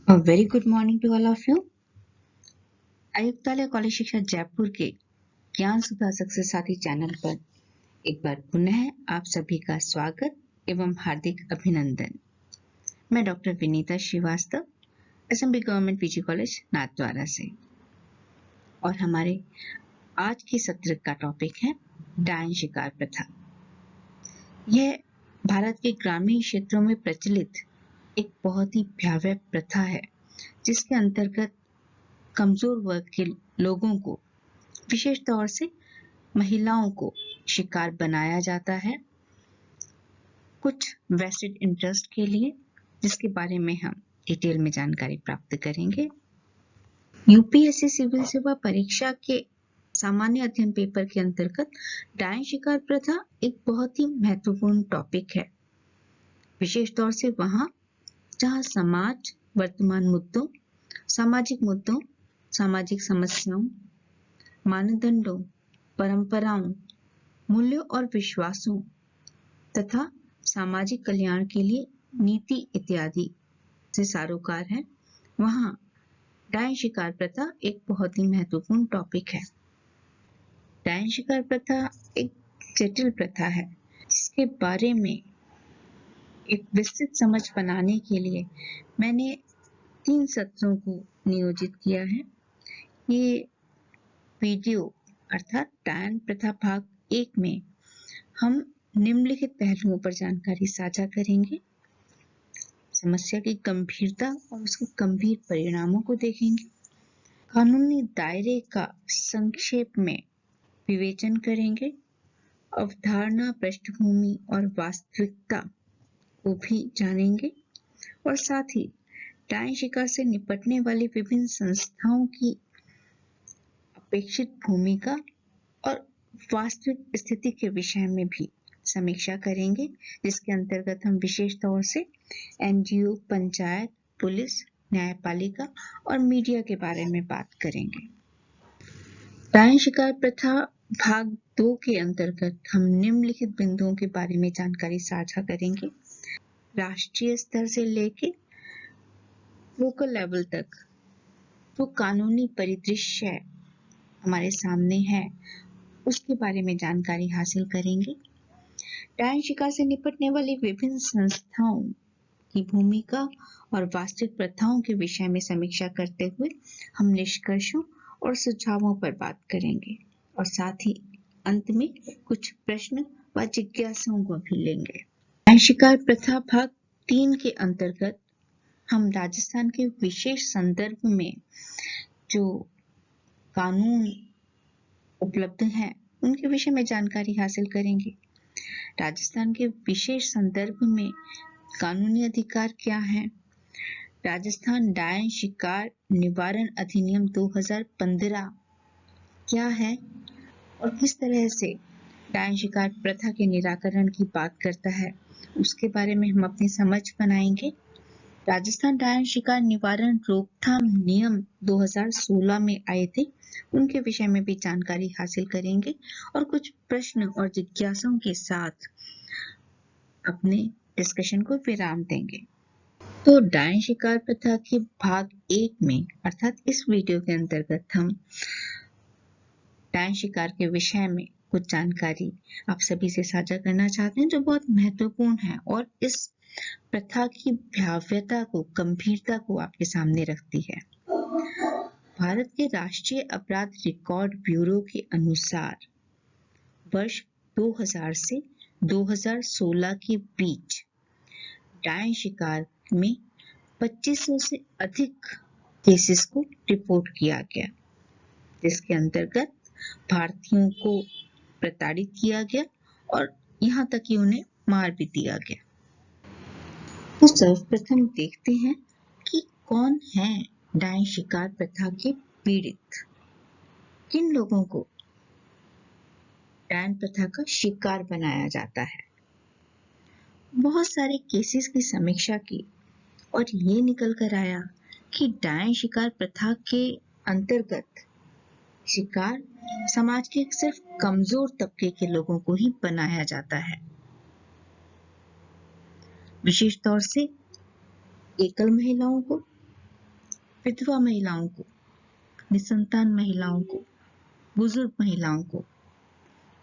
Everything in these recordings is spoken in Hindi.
A very good morning to all of you. आयुक्तालय कॉलेज शिक्षा जयपुर के ज्ञान सुधा सक्सेस साथी चैनल पर एक बार पुनः आप सभी का स्वागत एवं हार्दिक अभिनंदन। मैं doctor Vineeta Srivastava, SMB government PG college Nathdwara से, और हमारे आज के सत्र का टॉपिक है डायन शिकार प्रथा। यह भारत के ग्रामीण क्षेत्रों में प्रचलित एक बहुत ही भयावह प्रथा है, जिसके अंतर्गत कमजोर वर्ग के लोगों को, विशेष तौर से महिलाओं को शिकार बनाया जाता है कुछ वेस्टेड इंटरेस्ट के लिए, जिसके बारे में हम डिटेल में जानकारी प्राप्त करेंगे। यूपीएससी सिविल सेवा परीक्षा के सामान्य अध्ययन पेपर के अंतर्गत डायन शिकार प्रथा एक बहुत ही महत्वपूर्ण टॉपिक है, विशेष तौर से वहां जहां समाज वर्तमान मुद्दों, सामाजिक मुद्दों, सामाजिक समस्याओं, मानदंडों, परंपराओं, मूल्यों और विश्वासों तथा सामाजिक कल्याण के लिए नीति इत्यादि से सारोकार है, वहां डायन शिकार प्रथा एक बहुत ही महत्वपूर्ण टॉपिक है। डायन शिकार प्रथा एक जटिल प्रथा है, जिसके बारे में एक विस्तृत समझ बनाने के लिए मैंने 3 सत्रों को नियोजित किया है। ये वीडियो अर्थात डायन प्रथा भाग 1 में हम निम्नलिखित पहलुओं पर जानकारी साझा करेंगे। समस्या की गंभीरता और उसके गंभीर परिणामों को देखेंगे, कानूनी दायरे का संक्षेप में विवेचन करेंगे, अवधारणा, पृष्ठभूमि और वास्तविकता को भी जानेंगे, और साथ ही डायन शिकार से निपटने वाली विभिन्न संस्थाओं की अपेक्षित भूमिका और वास्तविक स्थिति के विषय में भी समीक्षा करेंगे, जिसके अंतर्गत हम विशेष तौर से एनजीओ, पंचायत, पुलिस, न्यायपालिका और मीडिया के बारे में बात करेंगे। डायन शिकार प्रथा भाग 2 के अंतर्गत हम निम्नलिखित बिंदुओं के बारे में जानकारी साझा करेंगे। राष्ट्रीय स्तर से लेकर लोकल लेवल तक जो कानूनी परिदृश्य हमारे सामने है, उसके बारे में जानकारी हासिल करेंगे। डायन शिकार से निपटने वाली विभिन्न संस्थाओं की भूमिका और वास्तविक प्रथाओं के विषय में समीक्षा करते हुए हम निष्कर्षों और सुझावों पर बात करेंगे, और साथ ही अंत में कुछ प्रश्न व जिज्ञासाओं को भी लेंगे। डायन शिकार प्रथा भाग 3 के अंतर्गत हम राजस्थान के विशेष संदर्भ में जो कानून उपलब्ध हैं, उनके विषय में जानकारी हासिल करेंगे। राजस्थान के विशेष संदर्भ में कानूनी अधिकार क्या है, राजस्थान डायन शिकार निवारण अधिनियम 2015 क्या है और किस तरह से डायन शिकार प्रथा के निराकरण की बात करता है, उसके बारे में हम अपनी समझ बनाएंगे। राजस्थान डायन शिकार निवारण रोकथाम नियम 2016 में आए थे, उनके विषय में भी जानकारी हासिल करेंगे, और कुछ प्रश्न और जिज्ञासाओं के साथ अपने डिस्कशन को विराम देंगे। तो डायन शिकार प्रथा के भाग 1 में अर्थात इस वीडियो के अंतर्गत हम डायन शिकार के विषय में कुछ जानकारी आप सभी से साझा करना चाहते हैं, जो बहुत महत्वपूर्ण है और इस प्रथा की भयावहता को, गंभीरता को आपके सामने रखती है। भारत के राष्ट्रीय अपराध रिकॉर्ड ब्यूरो के अनुसार वर्ष 2000 से 2016 के बीच डायन शिकार में 2500 से अधिक केसेस को रिपोर्ट किया गया, जिसके अंतर्गत भारतीयों को प्रताड़ित किया गया और यहाँ तक कि उन्हें मार भी दिया गया। तो सर्वप्रथम देखते हैं कि कौन है डायन शिकार प्रथा के पीड़ित, किन लोगों को डायन प्रथा का शिकार बनाया जाता है। बहुत सारे केसेस की समीक्षा की और ये निकल कर आया कि डायन शिकार प्रथा के अंतर्गत शिकार समाज के सिर्फ कमजोर तबके के लोगों को ही बनाया जाता है, विशेष तौर से एकल महिलाओं को, विधवा महिलाओं को, निसंतान महिलाओं को, बुजुर्ग महिलाओं को,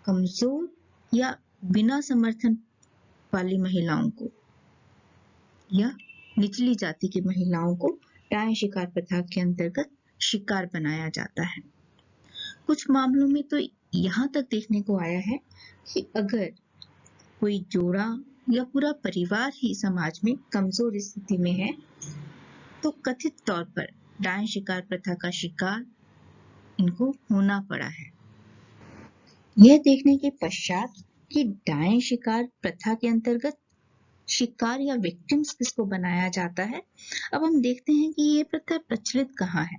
कमजोर या बिना समर्थन वाली महिलाओं को या निचली जाति की महिलाओं को डायन शिकार प्रथा के अंतर्गत शिकार बनाया जाता है। कुछ मामलों में तो यहाँ तक देखने को आया है कि अगर कोई जोड़ा या पूरा परिवार ही समाज में कमजोर स्थिति में है तो कथित तौर पर डायन शिकार प्रथा का शिकार इनको होना पड़ा है। यह देखने के पश्चात कि डायन शिकार प्रथा के अंतर्गत शिकार या विक्टिम्स किसको बनाया जाता है, अब हम देखते हैं कि ये प्रथा प्रचलित कहाँ है।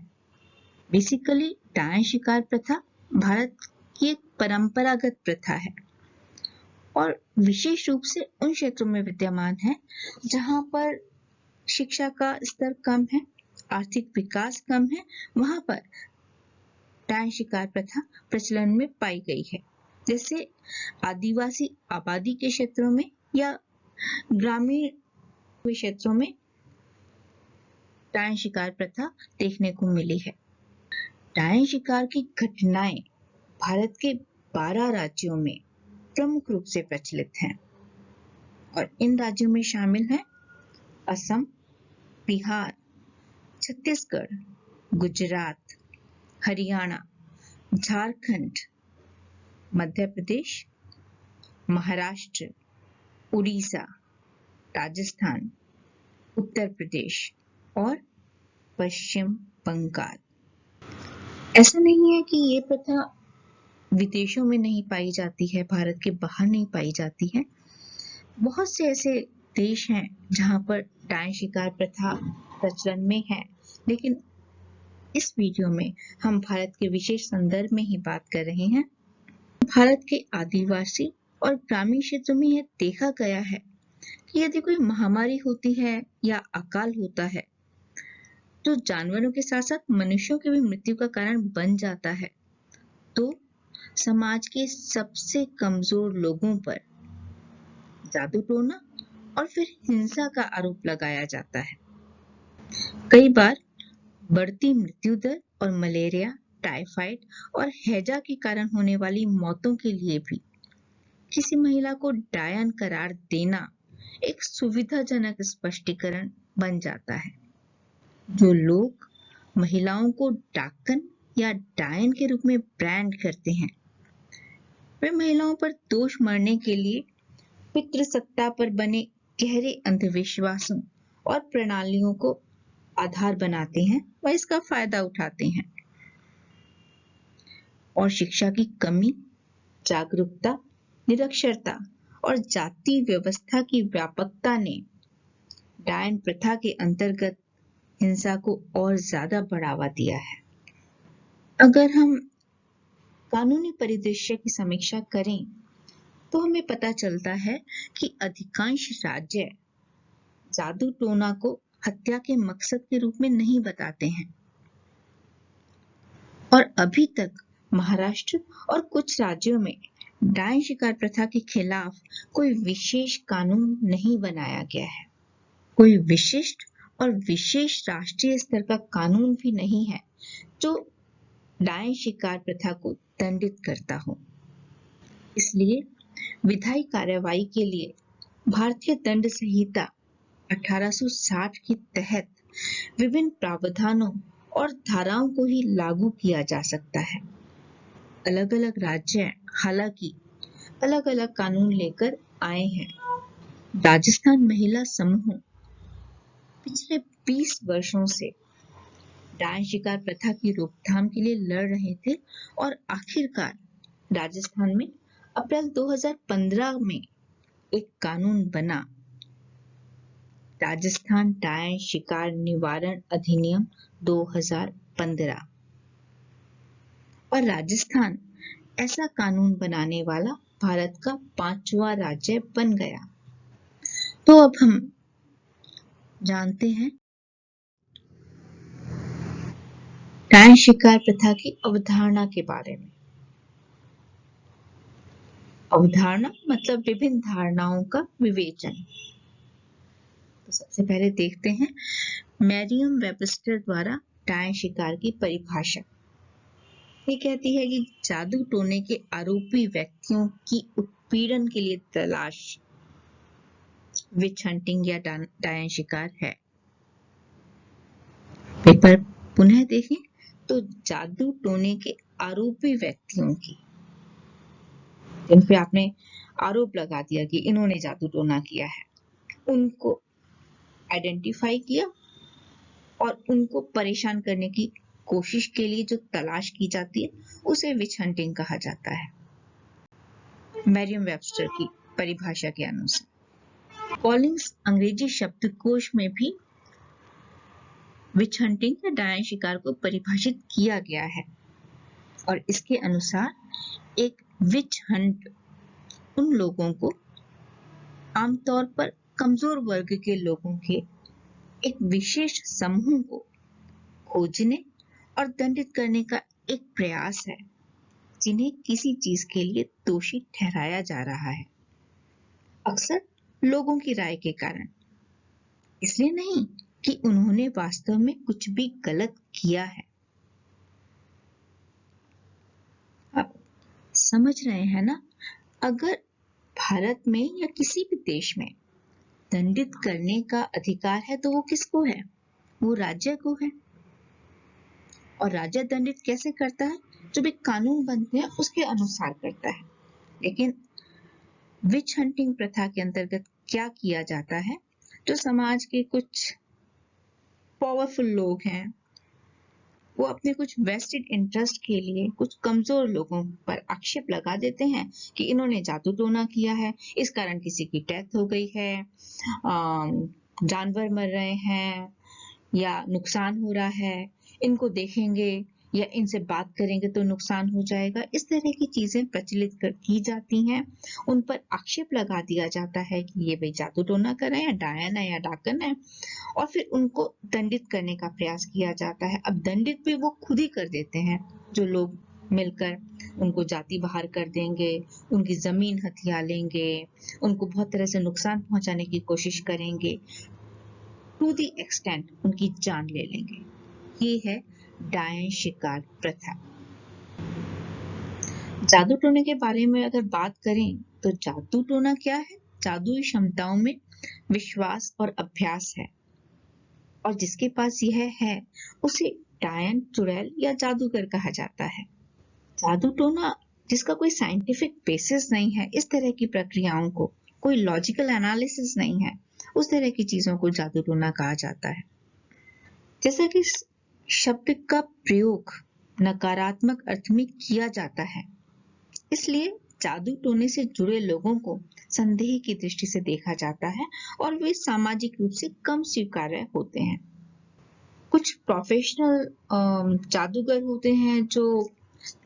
बेसिकली डायन शिकार प्रथा भारत की एक परंपरागत प्रथा है और विशेष रूप से उन क्षेत्रों में विद्यमान है जहां पर शिक्षा का स्तर कम है, आर्थिक विकास कम है, वहां पर डायन शिकार प्रथा प्रचलन में पाई गई है। जैसे आदिवासी आबादी के क्षेत्रों में या ग्रामीण क्षेत्रों में डायन शिकार प्रथा देखने को मिली है। डायन शिकार की घटनाएं भारत के 12 राज्यों में प्रमुख रूप से प्रचलित हैं और इन राज्यों में शामिल हैं असम, बिहार, छत्तीसगढ़, गुजरात, हरियाणा, झारखंड, मध्य प्रदेश, महाराष्ट्र, उड़ीसा, राजस्थान, उत्तर प्रदेश और पश्चिम बंगाल। ऐसा नहीं है कि ये प्रथा विदेशों में नहीं पाई जाती है, भारत के बाहर नहीं पाई जाती है। बहुत से ऐसे देश हैं जहां पर डायन शिकार प्रथा प्रचलन में है, लेकिन इस वीडियो में हम भारत के विशेष संदर्भ में ही बात कर रहे हैं। भारत के आदिवासी और ग्रामीण क्षेत्रों में यह देखा गया है कि यदि कोई महामारी होती है या अकाल होता है जो जानवरों के साथ साथ मनुष्यों की भी मृत्यु का कारण बन जाता है, तो समाज के सबसे कमजोर लोगों पर जादू टोना और फिर हिंसा का आरोप लगाया जाता है। कई बार बढ़ती मृत्यु दर और मलेरिया, टाइफाइड और हैजा के कारण होने वाली मौतों के लिए भी किसी महिला को डायन करार देना एक सुविधाजनक स्पष्टीकरण बन जाता है। जो लोग महिलाओं को डाकन या डायन के रूप में ब्रांड करते हैं, वे महिलाओं पर दोष मढ़ने के लिए पितृसत्ता पर बने गहरे अंधविश्वासों और प्रणालियों को आधार बनाते हैं व इसका फायदा उठाते हैं। और शिक्षा की कमी, जागरूकता, निरक्षरता और जाति व्यवस्था की व्यापकता ने डायन प्रथा के अंतर्गत हिंसा को और ज्यादा बढ़ावा दिया है। अगर हम कानूनी परिदृश्य की समीक्षा करें तो हमें पता चलता है कि अधिकांश राज्य जादू टोना को हत्या के मकसद के रूप में नहीं बताते हैं और अभी तक महाराष्ट्र और कुछ राज्यों में डायन शिकार प्रथा के खिलाफ कोई विशेष कानून नहीं बनाया गया है। कोई विशिष्ट और विशेष राष्ट्रीय स्तर का कानून भी नहीं है जो डायन शिकार प्रथा को दंडित करता हो। इसलिए विधायी कार्रवाई के लिए भारतीय दंड संहिता 1860 के तहत विभिन्न प्रावधानों और धाराओं को ही लागू किया जा सकता है। अलग अलग राज्य हालांकि अलग अलग कानून लेकर आए हैं। राजस्थान महिला समूह पिछले 20 वर्षों से डायन शिकार प्रथा की रोकथाम के लिए लड़ रहे थे और आखिरकार राजस्थान में अप्रैल 2015 में एक कानून बना, राजस्थान डायन शिकार निवारण अधिनियम 2015, और राजस्थान ऐसा कानून बनाने वाला भारत का 5वां राज्य बन गया। तो अब हम जानते हैं डायन शिकार प्रथा की अवधारणा के बारे में। अवधारणा मतलब विभिन्न धारणाओं का विवेचन। तो सबसे पहले देखते हैं मैरियम वेबस्टर द्वारा डायन शिकार की परिभाषा ये कहती है कि जादू टोने के आरोपी व्यक्तियों की उत्पीड़न के लिए तलाश विच हंटिंग या डायन शिकार है। पेपर पुनः देखें तो जादू टोने के आरोपी व्यक्तियों की, जिन पे आपने आरोप लगा दिया कि इन्होंने जादू टोना किया है, उनको आइडेंटिफाई किया और उनको परेशान करने की कोशिश के लिए जो तलाश की जाती है उसे विच हंटिंग कहा जाता है। मैरियम वेबस्टर की परिभाषा के अनुसार कॉलिंग्स अंग्रेजी शब्दकोश में भी विच हंटिंग या डायन शिकार को परिभाषित किया गया है और इसके अनुसार एक विच हंट उन लोगों को, आमतौर पर कमजोर वर्ग के लोगों के एक विशेष समूह को खोजने और दंडित करने का एक प्रयास है जिन्हें किसी चीज के लिए दोषी ठहराया जा रहा है, अक्सर लोगों की राय के कारण, इसलिए नहीं कि उन्होंने वास्तव में कुछ भी गलत किया है। आप समझ रहे हैं ना? अगर भारत में या किसी भी देश में दंडित करने का अधिकार है तो वो किसको है? वो राज्य को है। और राज्य दंडित कैसे करता है? जो भी कानून बनते हैं उसके अनुसार करता है। लेकिन विच हंटिंग प्रथा के अंतर्गत क्या किया जाता है? जो समाज के कुछ पावरफुल लोग हैं, वो अपने कुछ वेस्टेड इंटरेस्ट के लिए कुछ कमजोर लोगों पर आक्षेप लगा देते हैं कि इन्होंने जादू टोना किया है, इस कारण किसी की डेथ हो गई है, जानवर मर रहे हैं या नुकसान हो रहा है, इनको देखेंगे या इनसे बात करेंगे तो नुकसान हो जाएगा। इस तरह की चीजें प्रचलित की जाती हैं, उन पर आक्षेप लगा दिया जाता है कि ये भाई जादू टोना कर रहे हैं, डायन है या डाकन है, और फिर उनको दंडित करने का प्रयास किया जाता है। अब दंडित भी वो खुद ही कर देते हैं, जो लोग मिलकर उनको जाति बाहर कर देंगे, उनकी जमीन हथिया लेंगे, उनको बहुत तरह से नुकसान पहुंचाने की कोशिश करेंगे, टू दी एक्सटेंट उनकी जान ले लेंगे। ये है डायन शिकार प्रथा। जादू टोने के बारे में अगर बात करें तो जादू टोना क्या है? जादुई क्षमताओं में विश्वास और अभ्यास है, और जिसके पास यह है उसे डायन, चुड़ैल या जादूगर कहा जाता है। जादू टोना जिसका कोई साइंटिफिक बेसिस नहीं है, इस तरह की प्रक्रियाओं को कोई लॉजिकल एनालिसिस नहीं है, उस तरह की चीजों को जादू टोना कहा जाता है। जैसा कि शब्द का प्रयोग नकारात्मक अर्थ में किया जाता है, इसलिए जादू टोने से जुड़े लोगों को संदेह की दृष्टि से देखा जाता है और वे सामाजिक रूप से कम स्वीकार्य होते हैं। कुछ प्रोफेशनल जादूगर होते हैं जो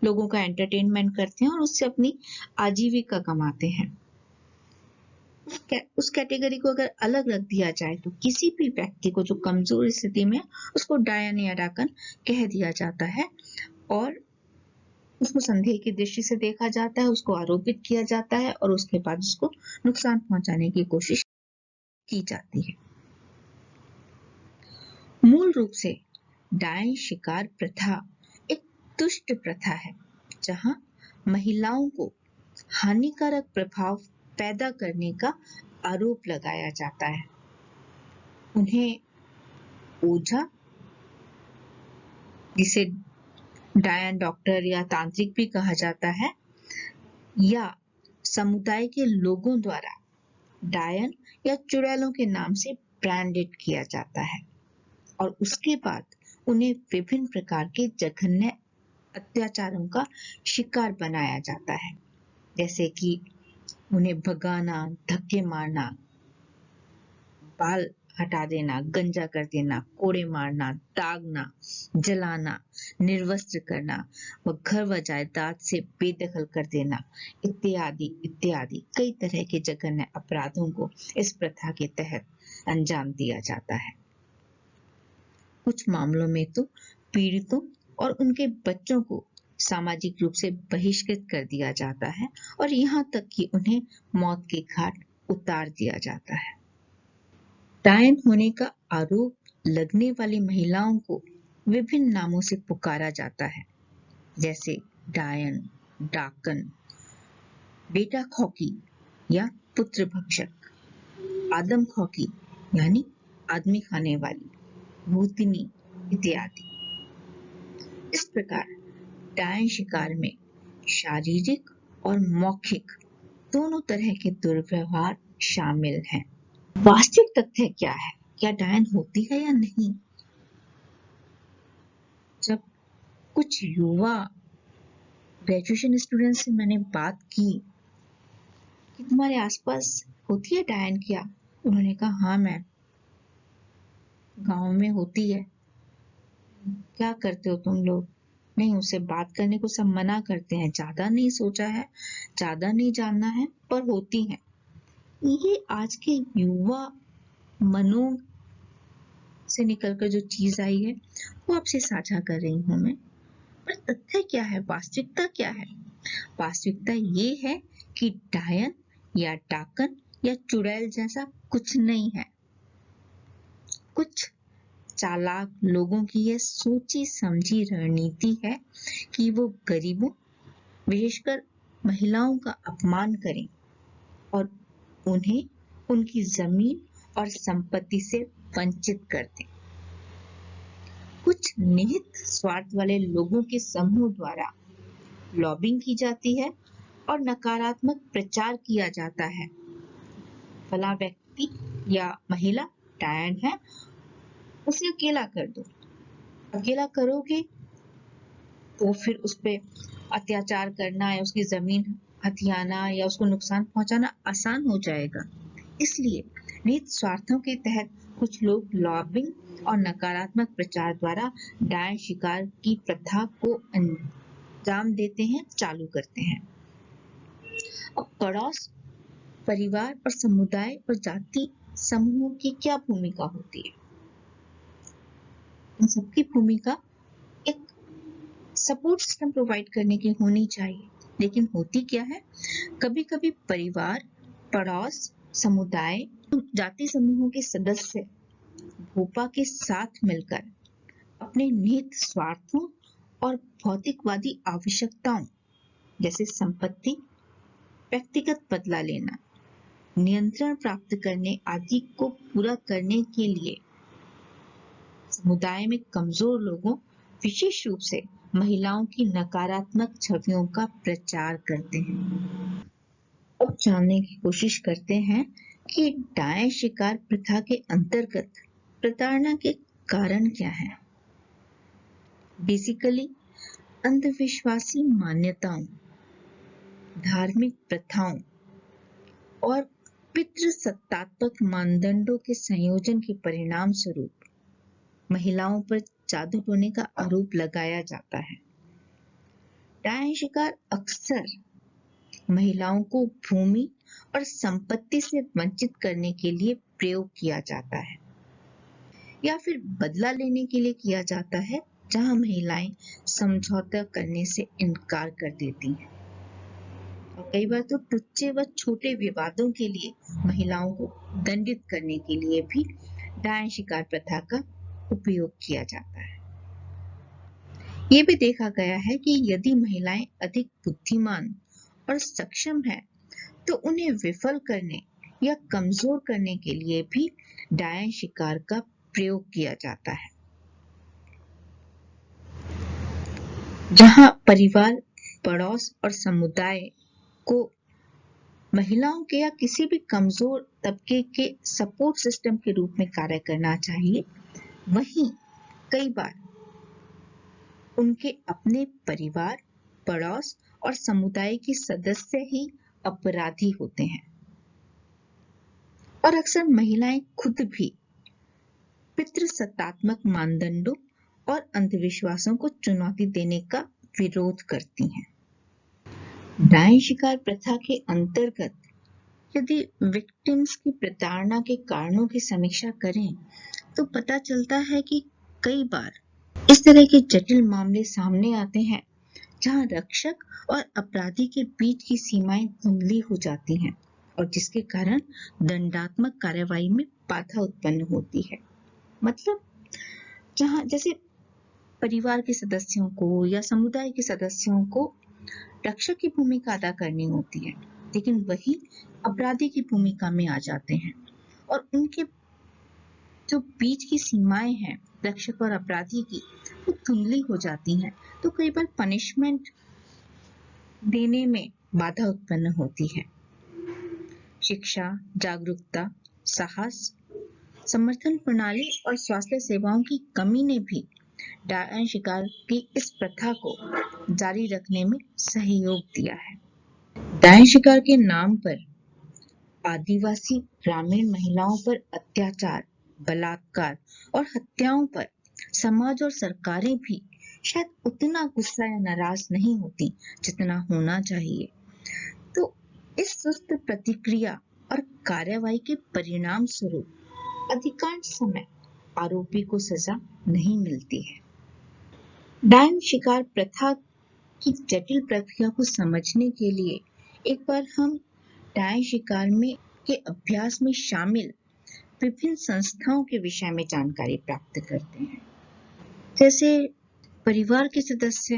लोगों का एंटरटेनमेंट करते हैं और उससे अपनी आजीविका कमाते हैं। उस कैटेगरी को अगर अलग रख दिया जाए तो किसी भी व्यक्ति को जो कमजोर स्थिति में उसको डायन या डाकन कह दिया जाता है और उसको संदेह की दृष्टि से देखा जाता है, उसको आरोपित किया जाता है और उसके बाद उसको नुकसान पहुंचाने की कोशिश की जाती है। मूल रूप से डायन शिकार प्रथा एक दुष्ट प्रथा है जहां महिलाओं को हानिकारक प्रभाव पैदा करने का आरोप लगाया जाता है। उन्हें ओझा, जिसे डायन डॉक्टर या तांत्रिक भी कहा जाता है, या समुदाय के लोगों द्वारा डायन या चुड़ैलों के नाम से ब्रांडेड किया जाता है और उसके बाद उन्हें विभिन्न प्रकार के जघन्य अत्याचारों का शिकार बनाया जाता है, जैसे कि उन्हें भगाना, धक्के मारना, बाल हटा देना, गंजा कर देना, कोड़े मारना, दागना, जलाना, निर्वस्त्र करना व घर व जायदाद से बेदखल कर देना इत्यादि इत्यादि कई तरह के जघन्य अपराधों को इस प्रथा के तहत अंजाम दिया जाता है। कुछ मामलों में तो पीड़ितों और उनके बच्चों को सामाजिक रूप से बहिष्कृत कर दिया जाता है और यहाँ तक कि उन्हें मौत के घाट उतार दिया जाता है। डायन होने का आरोप लगने वाली महिलाओं को विभिन्न नामों से पुकारा जाता है, जैसे डायन, डाकन, बेटा खौकी या पुत्र भक्षक, आदम खौकी यानी आदमी खाने वाली, भूतनी इत्यादि। इस प्रकार डायन शिकार में शारीरिक और मौखिक दोनों तरह के दुर्व्यवहार शामिल हैं। वास्तविक तथ्य क्या है? क्या डायन होती है या नहीं? जब कुछ युवा ग्रेजुएशन स्टूडेंट से मैंने बात की कि तुम्हारे आसपास होती है डायन क्या? उन्होंने कहा हाँ मैम, गांव में होती है। क्या करते हो तुम लोग? नहीं, उससे बात करने को सब मना करते हैं, ज्यादा नहीं सोचा है, ज्यादा नहीं जानना है, पर होती है। ये आज के युवा मनो से निकलकर जो चीज आई है वो आपसे साझा कर रही हूं मैं। पर तथ्य क्या है? वास्तविकता क्या है? वास्तविकता ये है कि डायन या डाकन या चुड़ैल जैसा कुछ नहीं है। कुछ चालाक लोगों की यह सोची समझी रणनीति है कि वो गरीबों, विशेषकर महिलाओं का अपमान करें और उन्हें उनकी जमीन और संपत्ति से वंचित कर दें। कुछ निहित स्वार्थ वाले लोगों के समूह द्वारा लॉबिंग की जाती है और नकारात्मक प्रचार किया जाता है। फला व्यक्ति या महिला डायन है, उसे अकेला कर दो। अकेला करोगे तो फिर उस पे अत्याचार करना या उसकी जमीन हथियाना या उसको नुकसान पहुंचाना आसान हो जाएगा। इसलिए निहित स्वार्थों के तहत कुछ लोग लॉबिंग और नकारात्मक प्रचार द्वारा डायन शिकार की प्रथा को अंजाम देते हैं, चालू करते हैं। अब पड़ोस, परिवार और समुदाय और जाति समूहों की क्या भूमिका होती है? इन सबकी भूमिका एक सपोर्ट सिस्टम प्रोवाइड करने की होनी चाहिए। लेकिन होती क्या है? कभी कभी परिवार, पड़ोस, समुदाय, जाति समूहों के सदस्य भोपा के साथ मिलकर अपने निहित स्वार्थों और भौतिकवादी आवश्यकताओं जैसे संपत्ति, व्यक्तिगत बदला लेना, नियंत्रण प्राप्त करने आदि को पूरा करने के लिए समुदाय में कमजोर लोगों, विशेष रूप से महिलाओं की नकारात्मक छवियों का प्रचार करते हैं। अब जानने की कोशिश करते हैं कि डायन शिकार प्रथा के अंतर्गत प्रताड़ना के कारण क्या है। बेसिकली अंधविश्वासी मान्यताओं, धार्मिक प्रथाओं और पितृसत्तात्मक मानदंडों के संयोजन के परिणाम स्वरूप महिलाओं पर जादू टोने का आरोप लगाया जाता है। डायन शिकार अक्सर महिलाओं को भूमि और संपत्ति से वंचित करने के लिए प्रयोग किया जाता है या फिर बदला लेने के लिए किया जाता है, जहां महिलाएं समझौता करने से इनकार कर देती हैं। और कई बार तो टुच्चे व छोटे विवादों के लिए महिलाओं को दंडित करने के लिए भी डायन शिकार प्रथा का उपयोग किया जाता है। ये भी देखा गया है कि यदि महिलाएं अधिक बुद्धिमान और सक्षम है तो उन्हें विफल करने या कमजोर करने के लिए भी डायन शिकार का प्रयोग किया जाता है। जहां परिवार, पड़ोस और समुदाय को महिलाओं के या किसी भी कमजोर तबके के सपोर्ट सिस्टम के रूप में कार्य करना चाहिए, वहीं कई बार उनके अपने परिवार, पड़ोस और समुदाय के सदस्य ही अपराधी होते हैं। और अक्सर महिलाएं खुद भी पितृसत्तात्मक मानदंडों और अंधविश्वासों को चुनौती देने का विरोध करती हैं। डायन शिकार प्रथा के अंतर्गत यदि विक्टिम्स की प्रताड़ना के कारणों की समीक्षा करें तो पता चलता है कि कई बार इस तरह के जटिल मामले सामने आते हैं जहां रक्षक और अपराधी के बीच की सीमाएं धुंधली हो जाती हैं और जिसके कारण दंडात्मक कार्रवाई में बाधा उत्पन्न होती है। मतलब जहां जैसे परिवार के सदस्यों को या समुदाय के सदस्यों को रक्षक की भूमिका अदा करनी होती है, लेकिन वही अपराधी की भूमिका में आ जाते हैं और उनके जो बीच की सीमाएं हैं रक्षक और अपराधी की, वो धुंधली हो जाती हैं। तो कई बार पनिशमेंट देने में बाधा उत्पन्न होती है। शिक्षा, जागरूकता, साहस, समर्थन प्रणाली और स्वास्थ्य सेवाओं की कमी ने भी डायन शिकार की इस प्रथा को जारी रखने में सहयोग दिया है। डायन शिकार के नाम पर आदिवासी ग्रामीण महिलाओं पर अत्याचार, बलात्कार और हत्याओं पर समाज और सरकारें भी शायद उतना गुस्सा या नाराज नहीं होती जितना होना चाहिए। तो इस सुस्त प्रतिक्रिया और कार्रवाई के परिणाम स्वरूप अधिकांश समय आरोपी को सजा नहीं मिलती है। डायन शिकार प्रथा की जटिल प्रक्रिया को समझने के लिए एक बार हम डायन शिकार में के अभ्यास में शामिल विभिन्न संस्थाओं के विषय में जानकारी प्राप्त करते हैं। जैसे परिवार के सदस्य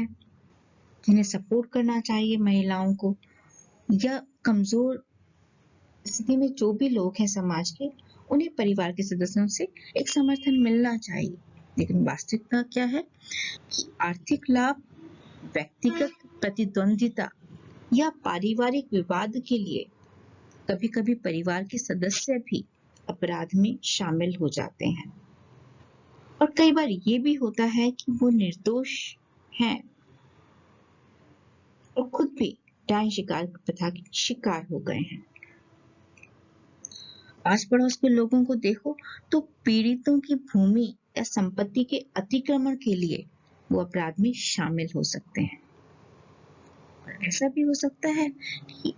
जिन्हें सपोर्ट करना चाहिए महिलाओं को, या कमजोर स्थिति में जो भी लोग हैं समाज के, उन्हें परिवार के सदस्यों से एक समर्थन मिलना चाहिए। लेकिन वास्तविकता क्या है कि आर्थिक लाभ, व्यक्तिगत प्रतिद्वंदिता या पारिवारिक विवाद के लिए कभी-कभी परिवार के सदस्य भी अपराध में शामिल हो जाते हैं। और कई बार ये भी होता है कि वो निर्दोष हैं और खुद भी डायन शिकार प्रथा के शिकार हो गए हैं। आस पड़ोस के लोगों को देखो तो पीड़ितों की भूमि या संपत्ति के अतिक्रमण के लिए वो अपराध में शामिल हो सकते हैं। और ऐसा भी हो सकता है कि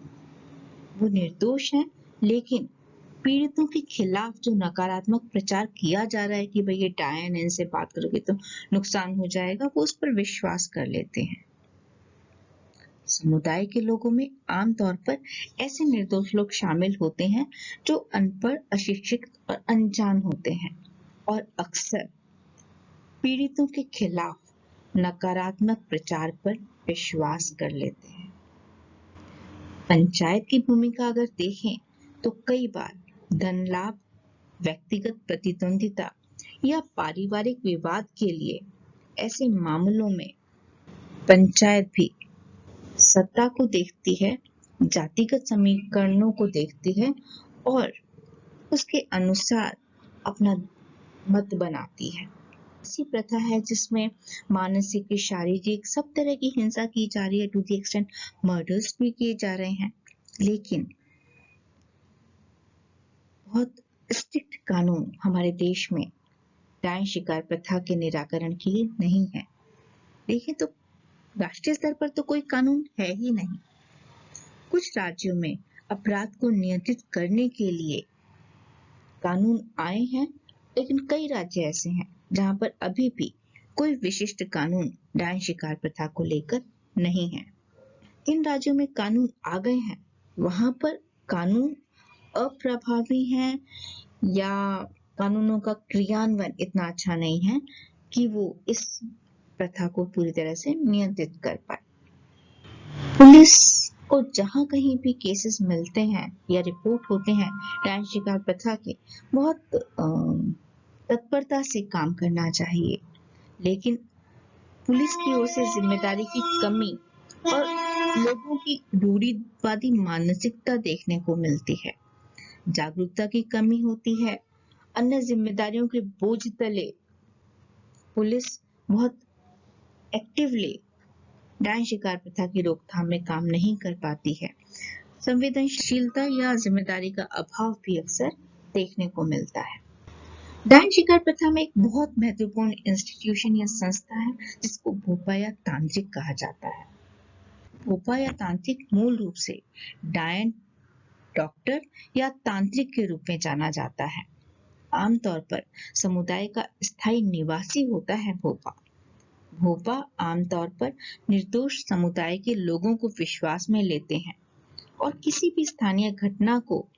वो निर्दोष हैं, लेकिन पीड़ितों के खिलाफ जो नकारात्मक प्रचार किया जा रहा है कि भाई ये डायन, इनसे बात करोगे तो नुकसान हो जाएगा, वो उस पर विश्वास कर लेते हैं। समुदाय के लोगों में आमतौर पर ऐसे निर्दोष लोग शामिल होते हैं जो अनपढ़, अशिक्षित और अनजान होते हैं और अक्सर पीड़ितों के खिलाफ नकारात्मक प्रचार पर विश्वास कर लेते हैं। पंचायत की भूमिका अगर देखें तो कई बार धन लाभ, व्यक्तिगत प्रतिद्वंदिता या पारिवारिक विवाद के लिए ऐसे मामलों में पंचायत भी सत्ता को देखती है, जातिगत समीकरणों को देखती है और उसके अनुसार अपना मत बनाती है। ऐसी प्रथा है जिसमें मानसिक, शारीरिक सब तरह की हिंसा की जा रही है, टू द एक्सटेंट मर्डर्स भी किए जा रहे हैं। लेकिन बहुत स्ट्रिक्ट कानून हमारे देश में डायन शिकार प्रथा के निराकरण के लिए नहीं है। देखें तो राष्ट्रीय स्तर पर तो कोई कानून है ही नहीं। कुछ राज्यों में अपराध को नियंत्रित करने के लिए कानून आए हैं, लेकिन कई राज्य ऐसे हैं जहां पर अभी भी कोई विशिष्ट कानून डायन शिकार प्रथा को लेकर नहीं है। इन राज्यों में कानून आ गए हैं, वहां पर कानून अप्रभावी हैं या कानूनों का क्रियान्वयन इतना अच्छा नहीं है कि वो इस प्रथा को पूरी तरह से नियंत्रित कर पाए। पुलिस को जहां कहीं भी केसेस मिलते हैं या रिपोर्ट होते हैं डायन शिकार प्रथा के, बहुत तत्परता से काम करना चाहिए। लेकिन पुलिस की ओर से जिम्मेदारी की कमी और लोगों की रूढ़िवादी मानसिकता देखने को मिलती है। जागरूकता की कमी होती है। अन्य जिम्मेदारियों के बोझ तले पुलिस बहुत एक्टिवली डायन शिकार प्रथा की रोकथाम में काम नहीं कर पाती है। संवेदनशीलता या जिम्मेदारी का अभाव भी अक्सर देखने को मिलता है। डायन शिकार प्रथा में एक बहुत महत्वपूर्ण इंस्टीट्यूशन या संस्था है जिसको भोपा या तांत्रिक कहा जाता है। भोपा या तांत्रिक मूल रूप से डायन डॉक्टर या तांत्रिक के रूप में जाना जाता है। आमतौर पर समुदाय का स्थायी निवासी होता है भोपा। भोपा आमतौर पर निर्दोष समुदाय के लोगों को विश्वास में लेते हैं और किसी भी स्थानीय घटना को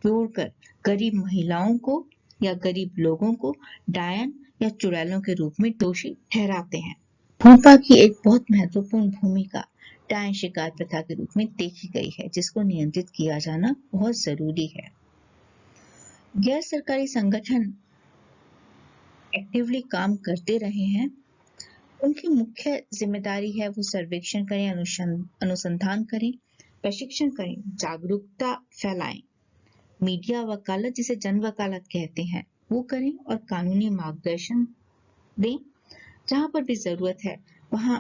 जोड़कर गरीब महिलाओं को या गरीब लोगों को डायन या चुड़ैलों के रूप में दोषी ठहराते हैं। भूपा की एक बहुत महत्वपूर्ण भूमिका डायन शिकार प्रथा के रूप में देखी गई है, जिसको नियंत्रित किया जाना बहुत जरूरी है। गैर सरकारी संगठन एक्टिवली काम करते रहे हैं। उनकी मुख्य जिम्मेदारी है वो सर्वेक्षण करें, अनुसंधान करें, प्रशिक्षण करें, जागरूकता फैलाएं, मीडिया वकालत जिसे जन वकालत कहते हैं वो करें और कानूनी मार्गदर्शन दें। जहां पर भी जरूरत है वहां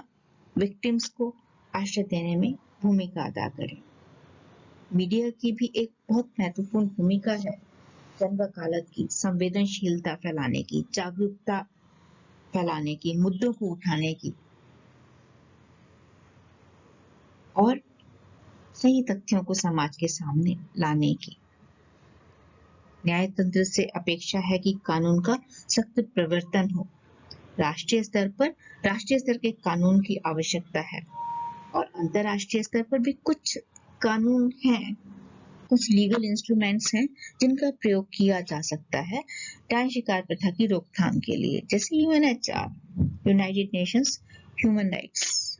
विक्टिम्स को आश्रय देने में भूमिका अदा करें। मीडिया की भी एक बहुत महत्वपूर्ण भूमिका है जन वकालत की, संवेदनशीलता फैलाने की, जागरूकता फैलाने की, मुद्दों को उठाने की और सही तथ्यों को समाज के सामने लाने की। न्यायतंत्र से अपेक्षा है कि कानून का सख्त प्रवर्तन हो। राष्ट्रीय स्तर के कानून की आवश्यकता है और अंतर्राष्ट्रीय स्तर पर भी कुछ कानून हैं, कुछ लीगल इंस्ट्रूमेंट्स हैं जिनका प्रयोग किया जा सकता है डायन शिकार प्रथा की रोकथाम के लिए, जैसे UNHR, United Nations human rights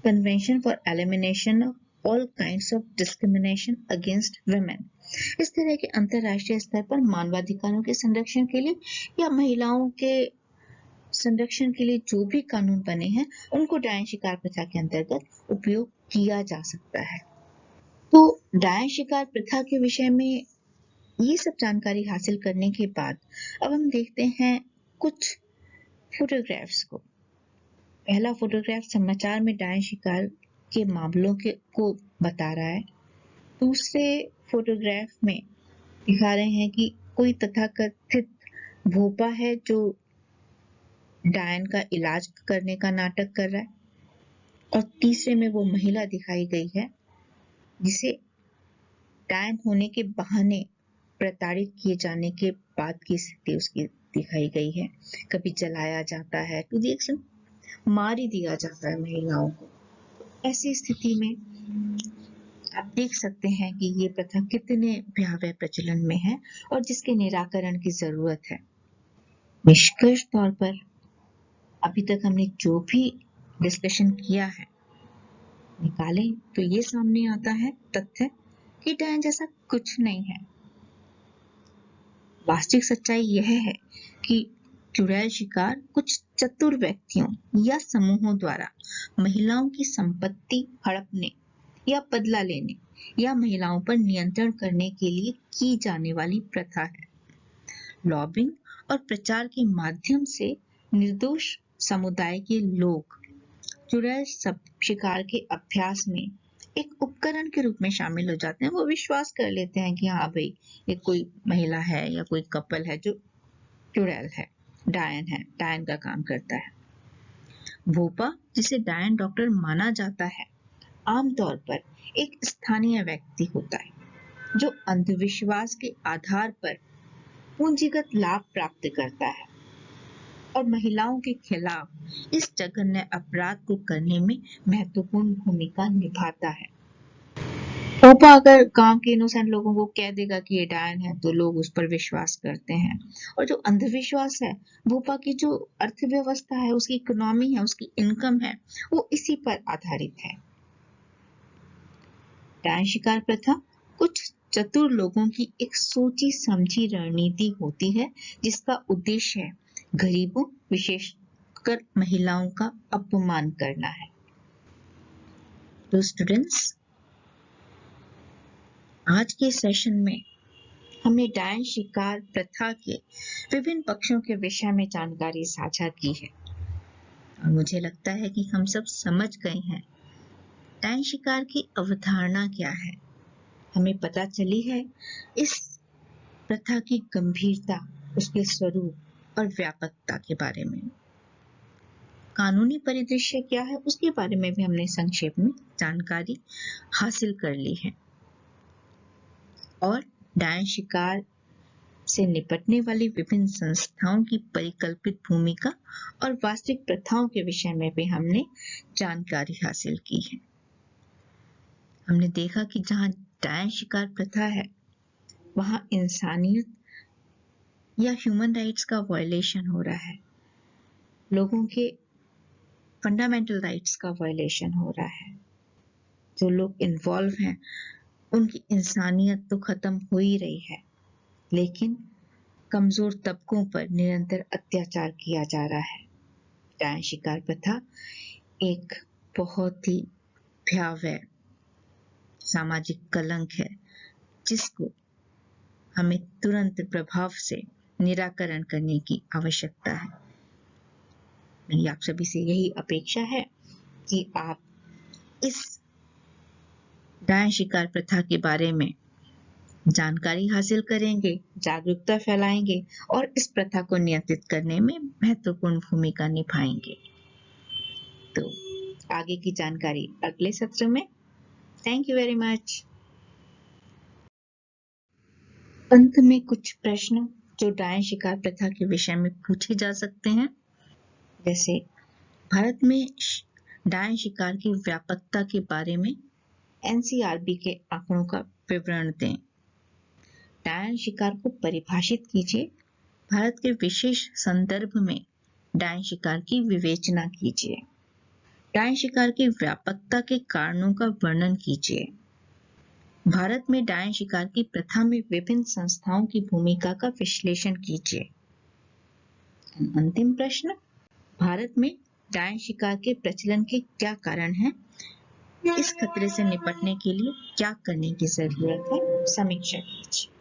convention for elimination of all kinds of discrimination against women. इस तरह के अंतर्राष्ट्रीय स्तर पर मानवाधिकारों के संरक्षण के लिए या महिलाओं के संरक्षण के लिए जो भी कानून बने हैं उनको डायन शिकार प्रथा के अंतर्गत उपयोग किया जा सकता है। तो डायन शिकार प्रथा के विषय में ये सब जानकारी हासिल करने के बाद अब हम देखते हैं कुछ फोटोग्राफ्स को। पहला फोटोग्राफ समाचार में डायन शिकार के मामलों को बता रहा है। दूसरे फोटोग्राफ में दिखा रहे हैं कि कोई तथाकथित भोपा है जो डायन का इलाज करने का नाटक कर रहा है और तीसरे में वो महिला दिखाई गई है जिसे डायन होने के बहाने प्रताड़ित किए जाने के बाद की स्थिति उसकी दिखाई गई है। कभी जलाया जाता है, टू द एक्सटेंट मार ही दिया जाता है महिलाओं को। ऐसी स्थिति में आप देख सकते हैं कि ये प्रथा कितने भयावह प्रचलन में है और जिसके निराकरण की जरूरत है। निष्कर्ष तौर पर अभी तक हमने जो भी डिस्कशन किया है निकालें तो ये सामने आता है तथ्य कि डायन जैसा कुछ नहीं है। वास्तविक सच्चाई यह है कि चुड़ैल शिकार कुछ चतुर व्यक्तियों या समूहों द्वारा महिलाओं की संपत्ति हड़पने या बदला लेने या महिलाओं पर नियंत्रण करने के लिए की जाने वाली प्रथा है। लॉबिंग और प्रचार के माध्यम से निर्दोष समुदाय के लोग चुड़ैल शिकार के अभ्यास में एक उपकरण के रूप में शामिल हो जाते हैं। वो विश्वास कर लेते हैं कि हाँ भाई ये कोई महिला है या कोई कपल है जो चुड़ैल है, डायन का काम करता है। भोपा जिसे डायन डॉक्टर माना जाता है आमतौर पर एक स्थानीय व्यक्ति होता है जो अंधविश्वास के आधार पर पूंजीगत लाभ प्राप्त करता है और महिलाओं के खिलाफ इस जघन्य अपराध को करने में महत्वपूर्ण भूमिका निभाता है। भोपा अगर गांव के इनोसेंट लोगों को कह देगा कि ये डायन है तो लोग उस पर विश्वास करते हैं। और जो अंधविश्वास है, भोपा की जो अर्थव्यवस्था है, उसकी इकोनॉमी है, उसकी इनकम है, वो इसी पर आधारित है। डायन शिकार प्रथा कुछ चतुर लोगों की एक सोची समझी रणनीति होती है जिसका उद्देश्य है गरीबों विशेषकर महिलाओं का अपमान करना है। तो स्टूडेंट्स, आज के सेशन में हमने डायन शिकार प्रथा के विभिन्न पक्षों के विषय में जानकारी साझा की है और मुझे लगता है कि हम सब समझ गए हैं डायन शिकार की अवधारणा क्या है। हमें पता चली है इस प्रथा की गंभीरता, उसके स्वरूप और व्यापकता के बारे में। कानूनी परिदृश्य क्या है उसके बारे में भी हमने संक्षेप में जानकारी हासिल कर ली है और डायन शिकार से निपटने वाली विभिन्न संस्थाओं की परिकल्पित भूमिका और वास्तविक प्रथाओं के विषय में भी हमने जानकारी हासिल की है। हमने देखा कि जहां डायन शिकार प्रथा है वहां इंसानियत या ह्यूमन राइट्स का वायलेशन हो रहा है। लोगों के फंडामेंटल राइट्स का वायलेशन हो रहा है। जो लोग इन्वॉल्व हैं उनकी इंसानियत तो खत्म हो ही रही है, लेकिन कमजोर तबकों पर निरंतर अत्याचार किया जा रहा है। डायन शिकार प्रथा एक बहुत ही भयावह सामाजिक कलंक है, जिसको हमें तुरंत प्रभाव से निराकरण करने की आवश्यकता है। मेरी आप सभी से यही अपेक्षा है कि आप इस डायन शिकार प्रथा के बारे में जानकारी हासिल करेंगे, जागरूकता फैलाएंगे और इस प्रथा को नियंत्रित करने में महत्वपूर्ण भूमिका निभाएंगे। तो आगे की जानकारी अगले सत्र में। Thank you very much. अंत में कुछ प्रश्न जो डायन शिकार प्रथा के विषय में पूछे जा सकते हैं, जैसे भारत में डायन शिकार की व्यापकता के बारे में एनसीआरबी के आंकड़ों का विवरण दें। डायन शिकार को परिभाषित कीजिए। भारत के विशेष संदर्भ में डायन शिकार की विवेचना कीजिए। डायन शिकार की व्यापकता के कारणों का वर्णन कीजिए। भारत में डायन शिकार की प्रथा में विभिन्न संस्थाओं की भूमिका का विश्लेषण कीजिए। अंतिम प्रश्न, भारत में डायन शिकार के प्रचलन के क्या कारण हैं? इस खतरे से निपटने के लिए क्या करने की जरूरत है? समीक्षा कीजिए।